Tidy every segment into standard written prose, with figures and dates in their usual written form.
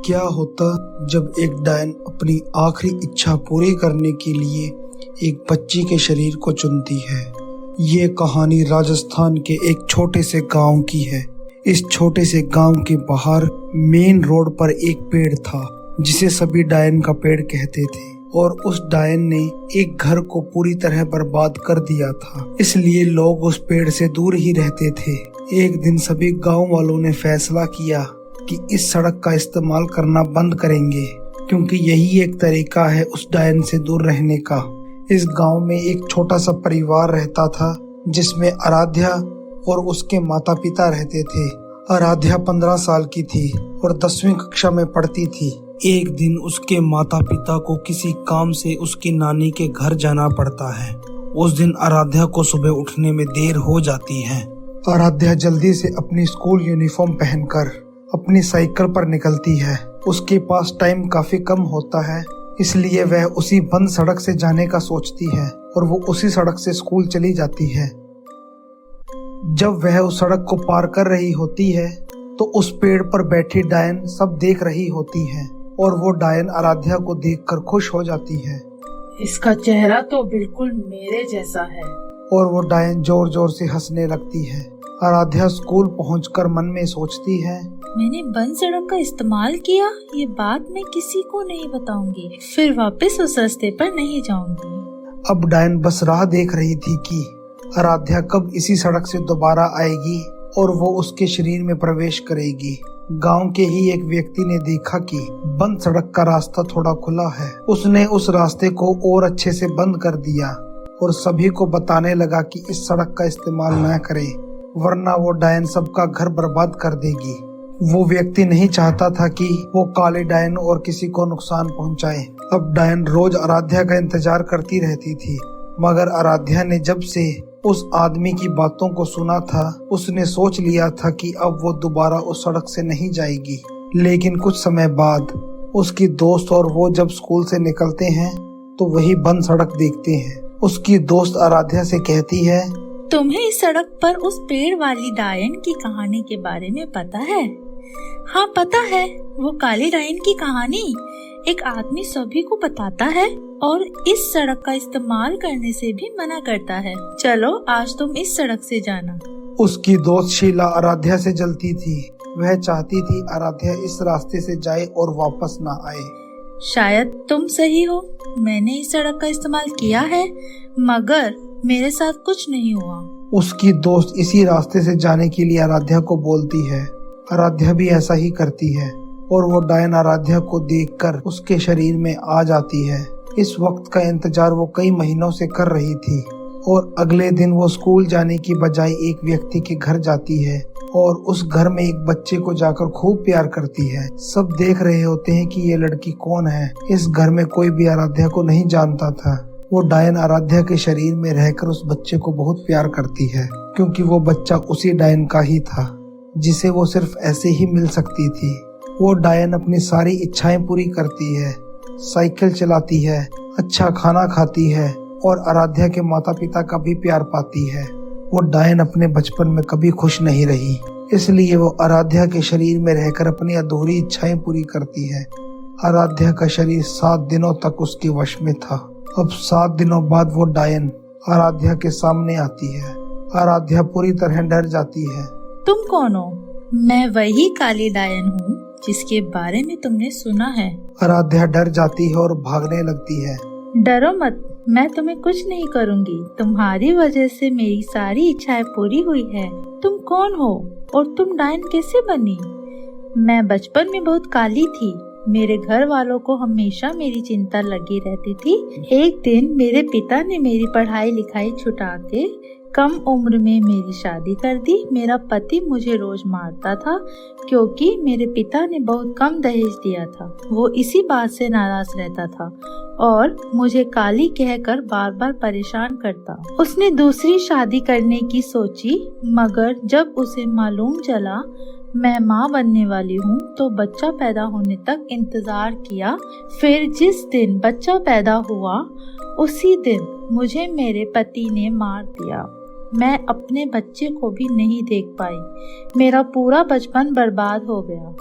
क्या होता जब एक डायन अपनी आखिरी इच्छा पूरी करने के लिए एक बच्ची के शरीर को चुनती है। ये कहानी राजस्थान के एक छोटे से गांव की है। इस छोटे से गांव के बाहर मेन रोड पर एक पेड़ था जिसे सभी डायन का पेड़ कहते थे और उस डायन ने एक घर को पूरी तरह बर्बाद कर दिया था, इसलिए लोग उस पेड़ से दूर ही रहते थे। एक दिन सभी गांव वालों ने फैसला किया कि इस सड़क का इस्तेमाल करना बंद करेंगे, क्योंकि यही एक तरीका है उस डायन से दूर रहने का। इस गांव में एक छोटा सा परिवार रहता था जिसमें आराध्या और उसके माता पिता रहते थे। आराध्या 15 साल की थी और 10वीं कक्षा में पढ़ती थी। एक दिन उसके माता पिता को किसी काम से उसकी नानी के घर जाना पड़ता है। उस दिन आराध्या को सुबह उठने में देर हो जाती है। आराध्या जल्दी से अपनी स्कूल यूनिफॉर्म पहनकर अपनी साइकिल पर निकलती है। उसके पास टाइम काफी कम होता है, इसलिए वह उसी बंद सड़क से जाने का सोचती है और वो उसी सड़क से स्कूल चली जाती है। जब वह उस सड़क को पार कर रही होती है तो उस पेड़ पर बैठी डायन सब देख रही होती है और वो डायन आराध्या को देखकर खुश हो जाती है। इसका चेहरा तो बिल्कुल मेरे जैसा है। और वो डायन जोर जोर से हंसने लगती है। आराध्या स्कूल पहुंचकर मन में सोचती है, मैंने बंद सड़क का इस्तेमाल किया, ये बात मैं किसी को नहीं बताऊंगी, फिर वापस उस रास्ते पर नहीं जाऊंगी। अब डायन बस राह देख रही थी कि आराध्या कब इसी सड़क से दोबारा आएगी और वो उसके शरीर में प्रवेश करेगी। गांव के ही एक व्यक्ति ने देखा कि बंद सड़क का रास्ता थोड़ा खुला है। उसने उस रास्ते को और अच्छे से बंद कर दिया और सभी को बताने लगा कि इस सड़क का इस्तेमाल न करें, वरना वो डायन सबका घर बर्बाद कर देगी। वो व्यक्ति नहीं चाहता था कि वो काले डायन और किसी को नुकसान पहुंचाए। अब डायन रोज आराध्या का इंतजार करती रहती थी, मगर आराध्या ने जब से उस आदमी की बातों को सुना था, उसने सोच लिया था कि अब वो दोबारा उस सड़क से नहीं जाएगी। लेकिन कुछ समय बाद उसकी दोस्त और वो जब स्कूल से निकलते हैं तो वही बंद सड़क देखते हैं। उसकी दोस्त आराध्या से कहती है, तुम्हें इस सड़क पर उस पेड़ वाली डायन की कहानी के बारे में पता है? हाँ पता है, वो काली डायन की कहानी एक आदमी सभी को बताता है और इस सड़क का इस्तेमाल करने से भी मना करता है। चलो आज तुम इस सड़क से जाना। उसकी दोस्त शीला आराध्या से जलती थी। वह चाहती थी आराध्या इस रास्ते से जाए और वापस ना आए। शायद तुम सही हो, मैंने इस सड़क का इस्तेमाल किया है, मगर मेरे साथ कुछ नहीं हुआ। उसकी दोस्त इसी रास्ते से जाने के लिए आराध्या को बोलती है। आराध्या भी ऐसा ही करती है और वो डायन आराध्या को देखकर उसके शरीर में आ जाती है। इस वक्त का इंतजार वो कई महीनों से कर रही थी और अगले दिन वो स्कूल जाने की बजाय एक व्यक्ति के घर जाती है और उस घर में एक बच्चे को जाकर खूब प्यार करती है। सब देख रहे होते हैं कि ये लड़की कौन है। इस घर में कोई भी आराध्या को नहीं जानता था। वो डायन आराध्या के शरीर में रहकर उस बच्चे को बहुत प्यार करती है, क्योंकि वो बच्चा उसी डायन का ही था जिसे वो सिर्फ ऐसे ही मिल सकती थी। वो डायन अपनी सारी इच्छाएं पूरी करती है, साइकिल चलाती है, अच्छा खाना खाती है और आराध्या के माता पिता का भी प्यार पाती है। वो डायन अपने बचपन में कभी खुश नहीं रही, इसलिए वो आराध्या के शरीर में रहकर अपनी अधूरी इच्छाएं पूरी करती है। आराध्या का शरीर 7 दिनों तक उसके वश में था। अब 7 दिनों बाद वो डायन आराध्या के सामने आती है। आराध्या पूरी तरह डर जाती है। तुम कौन हो? मैं वही काली डायन हूँ जिसके बारे में तुमने सुना है। आराध्या डर जाती है और भागने लगती है। डरो मत, मैं तुम्हें कुछ नहीं करूँगी। तुम्हारी वजह से मेरी सारी इच्छाएं पूरी हुई है। तुम कौन हो और तुम डायन कैसे बनी? मैं बचपन में बहुत काली थी। मेरे घर वालों को हमेशा मेरी चिंता लगी रहती थी। एक दिन मेरे पिता ने मेरी पढ़ाई लिखाई छुटा के कम उम्र में मेरी शादी कर दी। मेरा पति मुझे रोज मारता था क्योंकि मेरे पिता ने बहुत कम दहेज दिया था। वो इसी बात से नाराज रहता था और मुझे काली कहकर बार बार परेशान करता। उसने दूसरी शादी करने की सोची, मगर जब उसे मालूम चला मैं माँ बनने वाली हूँ तो बच्चा पैदा होने तक इंतजार किया। फिर जिस दिन बच्चा पैदा हुआ उसी दिन मुझे मेरे पति ने मार दिया। मैं अपने बच्चे को भी नहीं देख पाई। मेरा पूरा बचपन बर्बाद हो गया।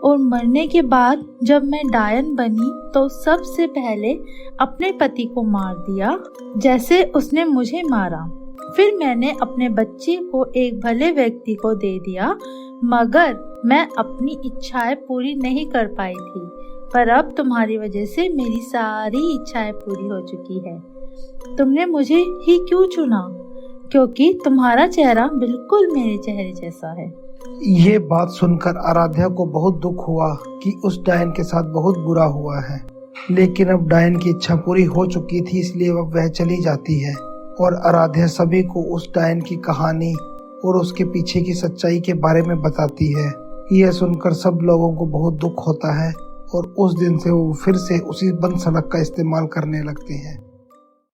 और मरने के बाद जब मैं डायन बनी तो सबसे पहले अपने पति को मार दिया जैसे उसने मुझे मारा। फिर मैंने अपने बच्चे को एक भले व्यक्ति को दे दिया, मगर मैं अपनी इच्छाएं पूरी नहीं कर पाई थी। पर अब तुम्हारी वजह से मेरी सारी इच्छाएं पूरी हो चुकी है। तुमने मुझे ही क्यों चुना? क्योंकि तुम्हारा चेहरा बिल्कुल मेरे चेहरे जैसा है। ये बात सुनकर आराध्या को बहुत दुख हुआ कि उस डायन के साथ बहुत बुरा हुआ है, लेकिन अब डायन की इच्छा पूरी हो चुकी थी, इसलिए अब वह चली जाती है और आराध्या सभी को उस डायन की कहानी और उसके पीछे की सच्चाई के बारे में बताती है। यह सुनकर सब लोगों को बहुत दुख होता है और उस दिन से वो फिर से उसी बंद सड़क का इस्तेमाल करने लगते हैं।